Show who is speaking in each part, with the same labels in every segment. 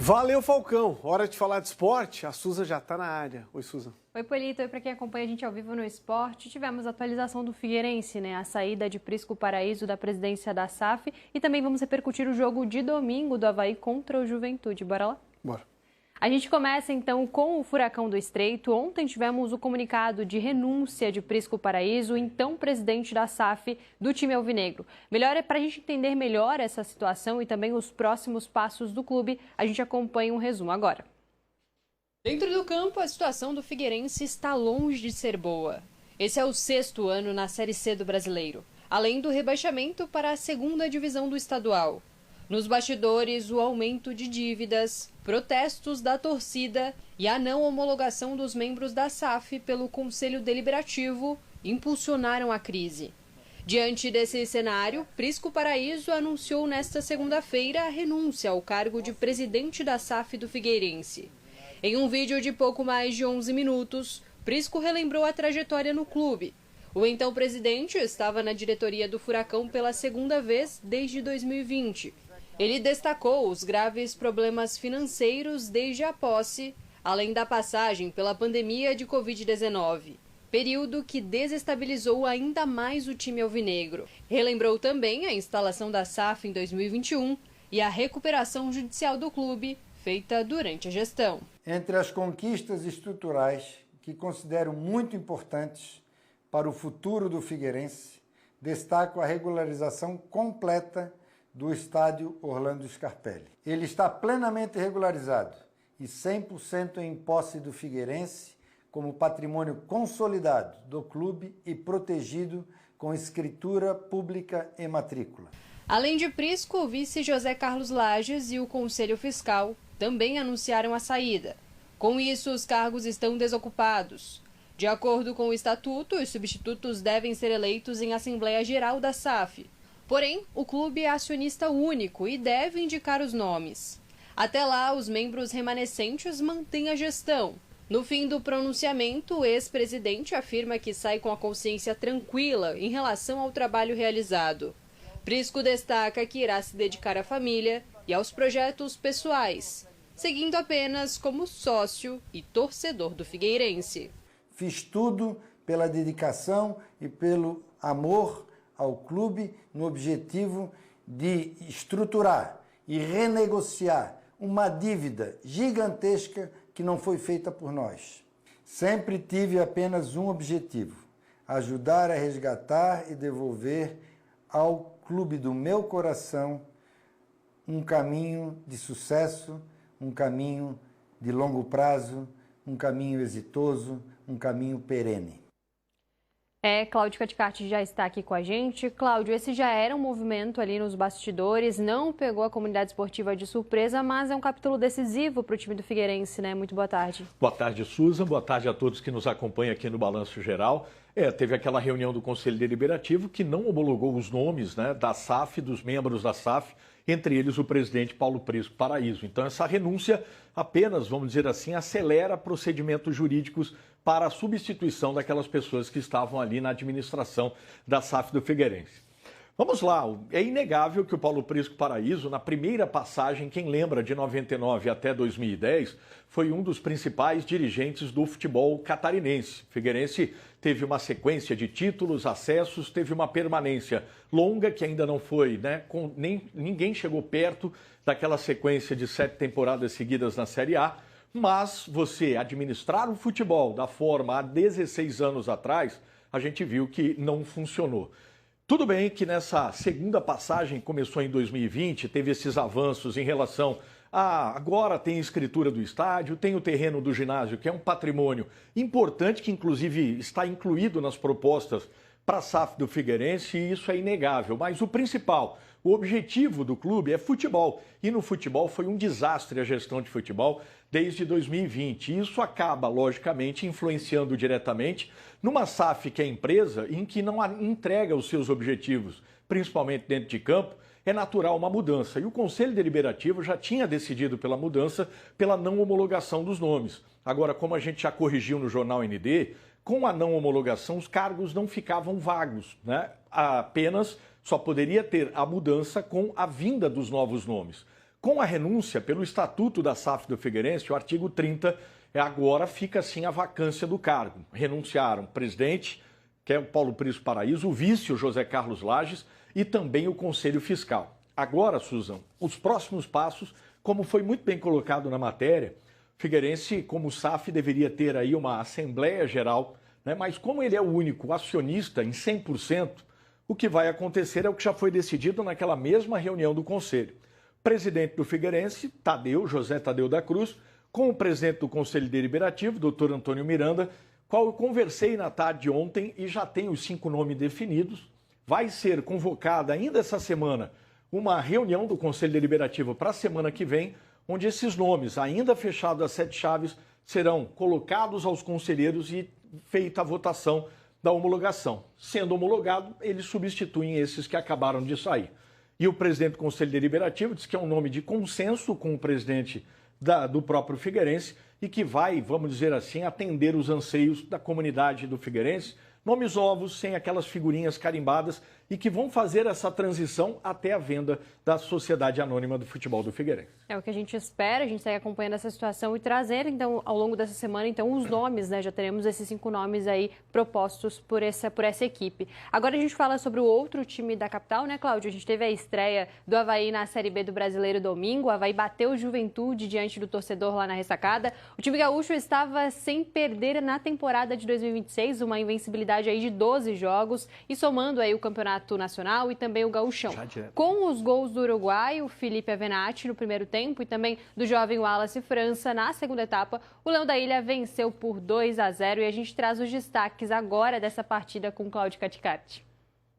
Speaker 1: Valeu, Falcão. Hora de falar de esporte. A Suza já está na área. Oi, Suza.
Speaker 2: Oi, Polito. Oi, para quem acompanha a gente ao vivo no esporte. Tivemos a atualização do Figueirense, né? A saída de Prisco Paraíso da presidência da SAF. E também vamos repercutir o jogo de domingo do Avaí contra o Juventude. Bora lá?
Speaker 1: Bora. A
Speaker 2: gente começa, então, com o Furacão do Estreito. Ontem tivemos o comunicado de renúncia de Prisco Paraíso, então presidente da SAF do time alvinegro. Para a gente entender melhor essa situação e também os próximos passos do clube, a gente acompanha um resumo agora. Dentro do campo, a situação do Figueirense está longe de ser boa. Esse é o 6º ano na Série C do Brasileiro, além do rebaixamento para a 2ª divisão do estadual. Nos bastidores, o aumento de dívidas, protestos da torcida e a não homologação dos membros da SAF pelo Conselho Deliberativo impulsionaram a crise. Diante desse cenário, Prisco Paraíso anunciou nesta segunda-feira a renúncia ao cargo de presidente da SAF do Figueirense. Em um vídeo de pouco mais de 11 minutos, Prisco relembrou a trajetória no clube. O então presidente estava na diretoria do Furacão pela 2ª vez desde 2020. Ele destacou os graves problemas financeiros desde a posse, além da passagem pela pandemia de Covid-19, período que desestabilizou ainda mais o time alvinegro. Relembrou também a instalação da SAF em 2021 e a recuperação judicial do clube, feita durante a gestão.
Speaker 3: Entre as conquistas estruturais que considero muito importantes para o futuro do Figueirense, destaco a regularização completa do estádio Orlando Scarpelli. Ele está plenamente regularizado e 100% em posse do Figueirense como patrimônio consolidado do clube e protegido com escritura pública e matrícula.
Speaker 2: Além de Prisco, o vice José Carlos Lages e o Conselho Fiscal também anunciaram a saída. Com isso, os cargos estão desocupados. De acordo com o estatuto, os substitutos devem ser eleitos em Assembleia Geral da SAF. Porém, o clube é acionista único e deve indicar os nomes. Até lá, os membros remanescentes mantêm a gestão. No fim do pronunciamento, o ex-presidente afirma que sai com a consciência tranquila em relação ao trabalho realizado. Prisco destaca que irá se dedicar à família e aos projetos pessoais, seguindo apenas como sócio e torcedor do Figueirense.
Speaker 3: Fiz tudo pela dedicação e pelo amor ao clube no objetivo de estruturar e renegociar uma dívida gigantesca que não foi feita por nós. Sempre tive apenas um objetivo: ajudar a resgatar e devolver ao clube do meu coração um caminho de sucesso, um caminho de longo prazo, um caminho exitoso, um caminho perene.
Speaker 2: Cláudio Caticati já está aqui com a gente. Cláudio, esse já era um movimento ali nos bastidores, não pegou a comunidade esportiva de surpresa, mas é um capítulo decisivo para o time do Figueirense, né? Muito boa tarde.
Speaker 4: Boa tarde, Susan. Boa tarde a todos que nos acompanham aqui no Balanço Geral. Teve aquela reunião do Conselho Deliberativo que não homologou os nomes, né, da SAF, dos membros da SAF, entre eles o presidente Paulo Prisco Paraíso. Então essa renúncia apenas, vamos dizer assim, acelera procedimentos jurídicos para a substituição daquelas pessoas que estavam ali na administração da SAF do Figueirense. Vamos lá, é inegável que o Paulo Prisco Paraíso, na primeira passagem, quem lembra, de 99 até 2010, foi um dos principais dirigentes do futebol catarinense. O Figueirense teve uma sequência de títulos, acessos, teve uma permanência longa que ainda não foi, né? Ninguém chegou perto daquela sequência de 7 temporadas seguidas na Série A, mas você administrar o futebol da forma há 16 anos atrás, a gente viu que não funcionou. Tudo bem que nessa segunda passagem, que começou em 2020, teve esses avanços em relação a agora tem a escritura do estádio, tem o terreno do ginásio, que é um patrimônio importante, que inclusive está incluído nas propostas para a SAF do Figueirense, e isso é inegável. Mas o principal, o objetivo do clube é futebol. E no futebol foi um desastre a gestão de futebol desde 2020. E isso acaba, logicamente, influenciando diretamente numa SAF, que é empresa, em que não entrega os seus objetivos, principalmente dentro de campo. É natural uma mudança. E o Conselho Deliberativo já tinha decidido pela mudança, pela não homologação dos nomes. Agora, como a gente já corrigiu no Jornal ND, com a não homologação, os cargos não ficavam vagos, né? Apenas só poderia ter a mudança com a vinda dos novos nomes. Com a renúncia pelo Estatuto da SAF do Figueirense, o artigo 30, agora fica assim a vacância do cargo. Renunciaram o presidente, que é o Paulo Prisco Paraíso, o vice, o José Carlos Lages, e também o Conselho Fiscal. Agora, Suzan, os próximos passos, como foi muito bem colocado na matéria, o Figueirense, como SAF, deveria ter aí uma Assembleia Geral, né? Mas como ele é o único acionista em 100%, o que vai acontecer é o que já foi decidido naquela mesma reunião do Conselho. O presidente do Figueirense, José Tadeu da Cruz, com o presidente do Conselho Deliberativo, doutor Antônio Miranda, qual eu conversei na tarde de ontem e já tem os 5 nomes definidos. Vai ser convocada ainda essa semana uma reunião do Conselho Deliberativo para a semana que vem, onde esses nomes, ainda fechados a 7 chaves, serão colocados aos conselheiros e feita a votação da homologação. Sendo homologado, eles substituem esses que acabaram de sair. E o presidente do Conselho Deliberativo diz que é um nome de consenso com o presidente do próprio Figueirense e que vai, vamos dizer assim, atender os anseios da comunidade do Figueirense. Nomes novos, sem aquelas figurinhas carimbadas e que vão fazer essa transição até a venda da Sociedade Anônima do Futebol do Figueirense.
Speaker 2: É o que a gente espera, a gente segue acompanhando essa situação e trazer, então, ao longo dessa semana, então, os nomes, né? Já teremos esses 5 nomes aí propostos por essa equipe. Agora a gente fala sobre o outro time da capital, né, Cláudio? A gente teve a estreia do Avaí na Série B do Brasileiro domingo. O Avaí bateu o Juventude diante do torcedor lá na ressacada. O time gaúcho estava sem perder na temporada de 2026, uma invencibilidade aí de 12 jogos e somando aí o Campeonato Nacional e também o Gauchão. Com os gols do uruguaio Felipe Avenatti no primeiro tempo e também do jovem Wallace França na segunda etapa, o Leão da Ilha venceu por 2-0 e a gente traz os destaques agora dessa partida com Cláudio Caticati.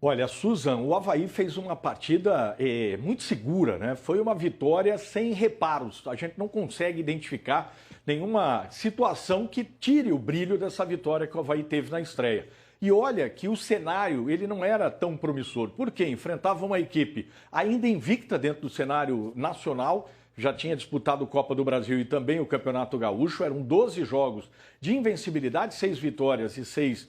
Speaker 4: Olha, Suzan, o Avaí fez uma partida muito segura, né? Foi uma vitória sem reparos. A gente não consegue identificar nenhuma situação que tire o brilho dessa vitória que o Avaí teve na estreia. E olha que o cenário ele não era tão promissor, porque enfrentava uma equipe ainda invicta dentro do cenário nacional, já tinha disputado Copa do Brasil e também o Campeonato Gaúcho, eram 12 jogos de invencibilidade, 6 vitórias e 6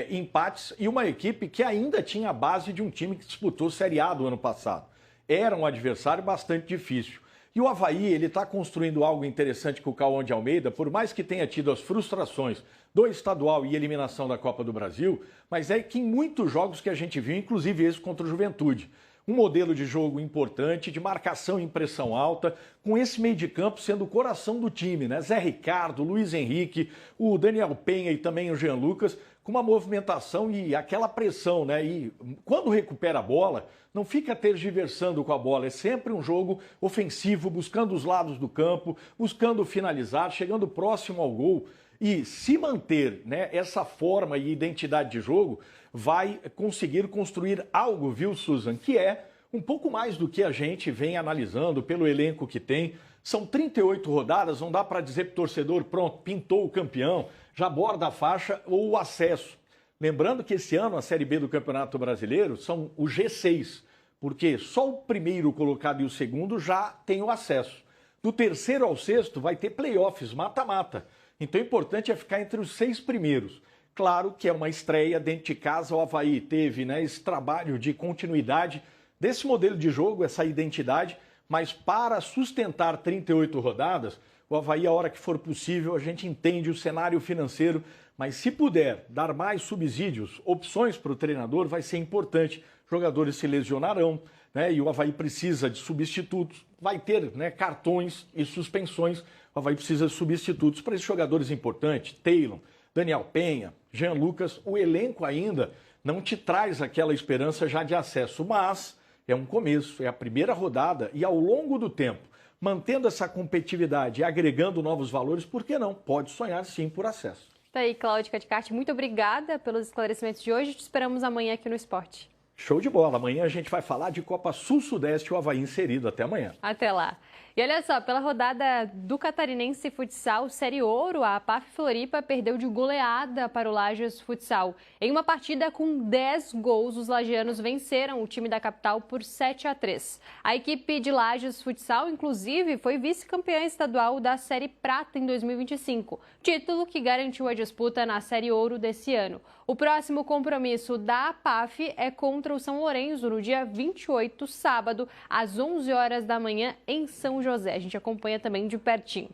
Speaker 4: empates, e uma equipe que ainda tinha a base de um time que disputou Série A do ano passado. Era um adversário bastante difícil. E o Avaí, ele está construindo algo interessante com o Cauã de Almeida, por mais que tenha tido as frustrações do estadual e eliminação da Copa do Brasil, mas é que em muitos jogos que a gente viu, inclusive esse contra o Juventude, um modelo de jogo importante, de marcação em pressão alta, com esse meio de campo sendo o coração do time, né? Zé Ricardo, Luiz Henrique, o Daniel Penha e também o Jean Lucas, com uma movimentação e aquela pressão, né? E quando recupera a bola, não fica tergiversando com a bola, é sempre um jogo ofensivo, buscando os lados do campo, buscando finalizar, chegando próximo ao gol. E se manter, né, essa forma e identidade de jogo, vai conseguir construir algo, viu, Suzan, que é um pouco mais do que a gente vem analisando pelo elenco que tem. São 38 rodadas, não dá para dizer para o torcedor, pronto, pintou o campeão, já borda a faixa ou o acesso. Lembrando que esse ano a Série B do Campeonato Brasileiro são o G6, porque só o primeiro colocado e o segundo já tem o acesso. Do terceiro ao sexto vai ter playoffs, mata-mata. Então o importante é ficar entre os 6 primeiros. Claro que é uma estreia dentro de casa, o Avaí teve, né, esse trabalho de continuidade desse modelo de jogo, essa identidade, mas para sustentar 38 rodadas, o Avaí, a hora que for possível, a gente entende o cenário financeiro, mas se puder dar mais subsídios, opções para o treinador, vai ser importante. Jogadores se lesionarão, né, e o Avaí precisa de substitutos, vai ter, né, cartões e suspensões. O Avaí precisa de substitutos para esses jogadores importantes, Taylor, Daniel Penha, Jean Lucas. O elenco ainda não te traz aquela esperança já de acesso, mas é um começo, é a primeira rodada e ao longo do tempo, mantendo essa competitividade e agregando novos valores, por que não? Pode sonhar sim por acesso.
Speaker 2: Tá aí, Cláudio Caticati, muito obrigada pelos esclarecimentos de hoje. Te esperamos amanhã aqui no Esporte.
Speaker 4: Show de bola. Amanhã a gente vai falar de Copa Sul-Sudeste e o Avaí inserido. Até amanhã.
Speaker 2: Até lá. E olha só, pela rodada do Catarinense Futsal Série Ouro, a PAF Floripa perdeu de goleada para o Lages Futsal. Em uma partida com 10 gols, os lagianos venceram o time da capital por 7-3. A equipe de Lages Futsal, inclusive, foi vice-campeã estadual da Série Prata em 2025, título que garantiu a disputa na Série Ouro desse ano. O próximo compromisso da PAF é contra contra o São Lourenço no dia 28, sábado, às 11 horas da manhã, em São José. A gente acompanha também de pertinho.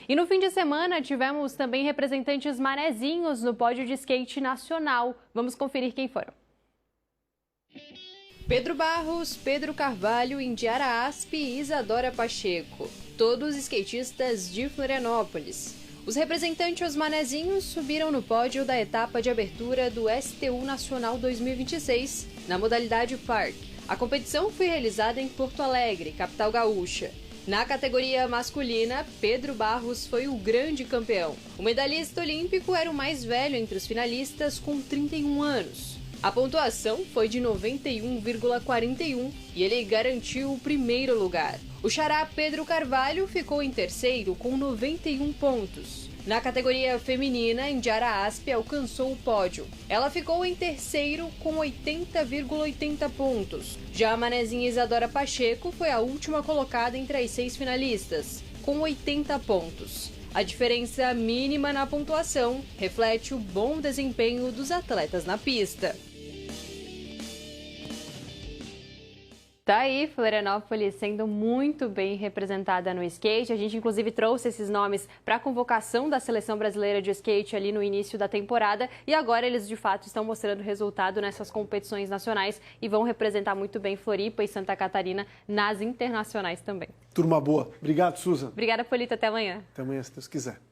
Speaker 2: E no fim de semana tivemos também representantes manezinhos no pódio de skate nacional. Vamos conferir quem foram. Pedro Barros, Pedro Carvalho, Indiara Aspe e Isadora Pacheco. Todos skatistas de Florianópolis. Os representantes manezinhos subiram no pódio da etapa de abertura do STU Nacional 2026, na modalidade Park. A competição foi realizada em Porto Alegre, capital gaúcha. Na categoria masculina, Pedro Barros foi o grande campeão. O medalhista olímpico era o mais velho entre os finalistas, com 31 anos. A pontuação foi de 91,41 e ele garantiu o primeiro lugar. O xará Pedro Carvalho ficou em terceiro com 91 pontos. Na categoria feminina, Indiara Aspe alcançou o pódio. Ela ficou em terceiro com 80,80 pontos. Já a manezinha Isadora Pacheco foi a última colocada entre as 6 finalistas, com 80 pontos. A diferença mínima na pontuação reflete o bom desempenho dos atletas na pista. Tá aí, Florianópolis sendo muito bem representada no skate. A gente, inclusive, trouxe esses nomes para a convocação da Seleção Brasileira de Skate ali no início da temporada. E agora eles, de fato, estão mostrando resultado nessas competições nacionais e vão representar muito bem Floripa e Santa Catarina nas internacionais também.
Speaker 1: Turma boa. Obrigado, Susan.
Speaker 2: Obrigada, Polito. Até amanhã.
Speaker 1: Até amanhã, se Deus quiser.